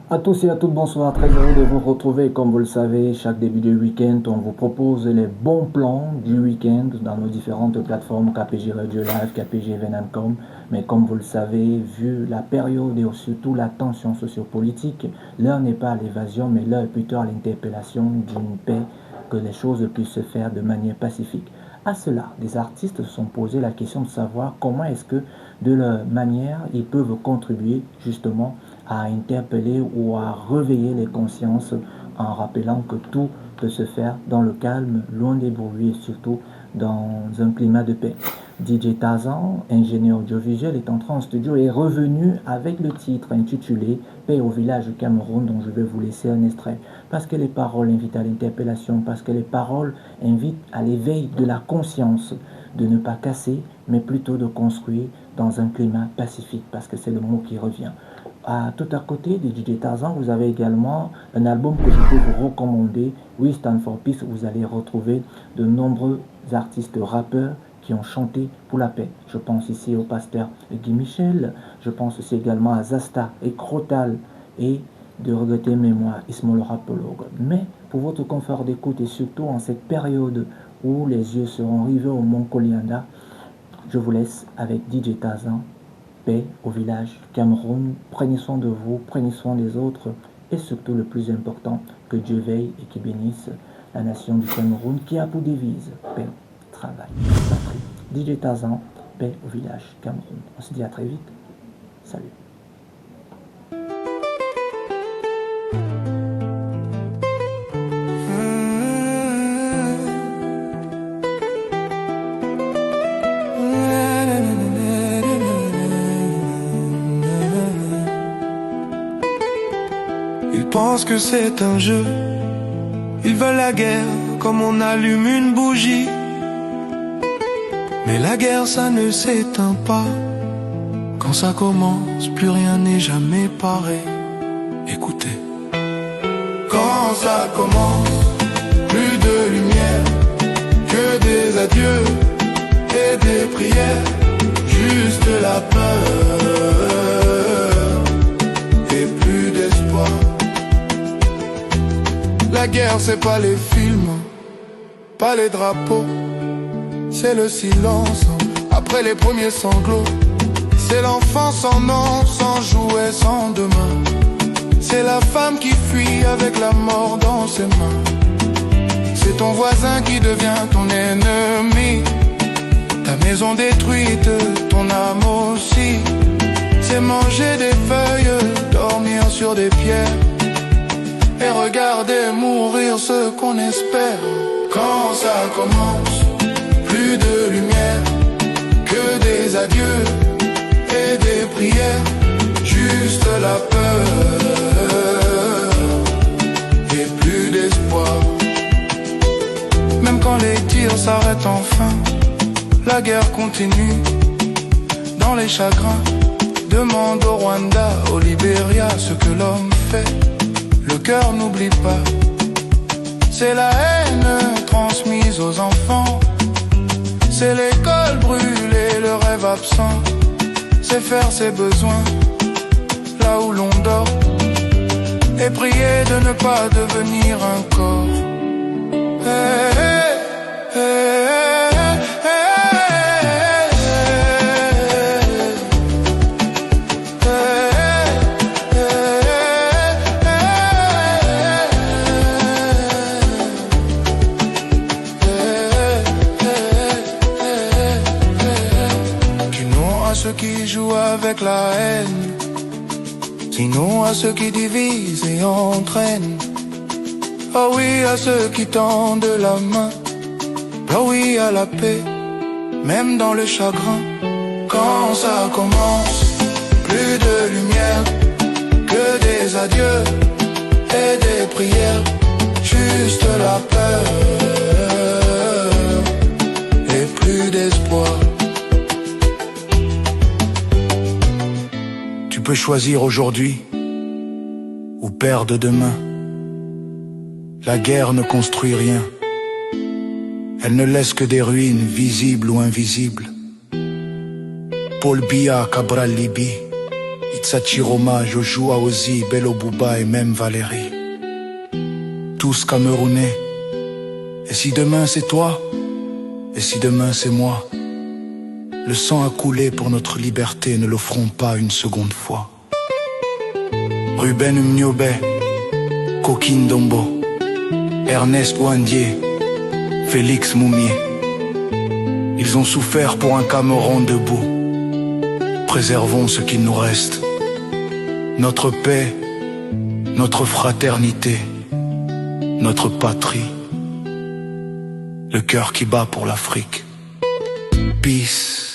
À tous et à toutes, bonsoir, très heureux de vous retrouver. Comme vous le savez, chaque début de week-end, on vous propose les bons plans du week-end dans nos différentes plateformes KPG Radio Live, KPG Venancom. Mais comme vous le savez, vu la période et surtout la tension sociopolitique, l'heure n'est pas à l'évasion, mais l'heure est plutôt à l'interpellation d'une paix, que les choses puissent se faire de manière pacifique. À cela, des artistes se sont posé la question de savoir comment est-ce que, de leur manière, ils peuvent contribuer justement à interpeller ou à réveiller les consciences en rappelant que tout peut se faire dans le calme, loin des bruits et surtout dans un climat de paix. DJ Tarzan, ingénieur audiovisuel, est entré en studio et est revenu avec le titre intitulé Paix au village du Cameroun, dont je vais vous laisser un extrait. Parce que les paroles invitent à l'interpellation, parce que les paroles invitent à l'éveil de la conscience, de ne pas casser, mais plutôt de construire dans un climat pacifique, parce que c'est le mot qui revient. Tout à côté de DJ Tarzan, vous avez également un album que je peux vous recommander, We Stand for Peace. Vous allez retrouver de nombreux artistes rappeurs qui ont chanté pour la paix. Je pense ici au pasteur Guy Michel, je pense aussi également à Zasta et Crotal et de regretter mémoire Ismo le rapologue. Mais pour votre confort d'écoute et surtout en cette période où les yeux seront rivés au Mont Kolianda, je vous laisse avec DJ Tarzan. Paix au village Cameroun. Prenez soin de vous, prenez soin des autres et surtout le plus important, que Dieu veille et qui bénisse la nation du Cameroun qui a pour devise paix, travail, patrie. DJ Tarzan, paix au village Cameroun. On se dit à très vite. Salut. Ils pensent que c'est un jeu, ils veulent la guerre comme on allume une bougie. Mais la guerre ça ne s'éteint pas. Quand ça commence, plus rien n'est jamais pareil. Écoutez. Quand ça commence, plus de lumière, que des adieux et des prières, juste la peur et plus d'espoir. La guerre c'est pas les films, pas les drapeaux, c'est le silence après les premiers sanglots. C'est l'enfant sans nom, sans jouet, sans demain. C'est la femme qui fuit avec la mort dans ses mains. C'est ton voisin qui devient ton ennemi. Ta maison détruite, ton âme aussi. C'est manger des feuilles, dormir sur des pierres et regarder mourir ceux qu'on espère. Quand ça commence, plus de lumière, que des adieux et des prières, juste la peur et plus d'espoir. Même quand les tirs s'arrêtent enfin, la guerre continue. Dans les chagrins, demande au Rwanda, au Libéria ce que l'homme fait. Le cœur n'oublie pas, c'est la haine transmise aux enfants. C'est l'école brûlée, le rêve absent. C'est faire ses besoins là où l'on dort et prier de ne pas devenir un corps. Hey, hey, hey, qui jouent avec la haine, sinon à ceux qui divisent et entraînent. Ah oui, à ceux qui tendent la main. Ah oui, à la paix, même dans le chagrin. Quand ça commence, plus de lumière, que des adieux et des prières, juste la peur et plus d'espoir. Tu peux choisir aujourd'hui ou perdre demain. La guerre ne construit rien. Elle ne laisse que des ruines visibles ou invisibles. Paul Biya, Cabral Libi, Itsachiroma, Joshua Ozi, Bello Bouba et même Valérie. Tous Camerounais. Et si demain c'est toi, et si demain c'est moi, le sang a coulé pour notre liberté, ne l'offrons pas une seconde fois. Ruben Mniobe, Coquine Dombo, Ernest Ouandier, Félix Moumier. Ils ont souffert pour un Cameroun debout. Préservons ce qu'il nous reste. Notre paix, notre fraternité, notre patrie. Le cœur qui bat pour l'Afrique. Peace.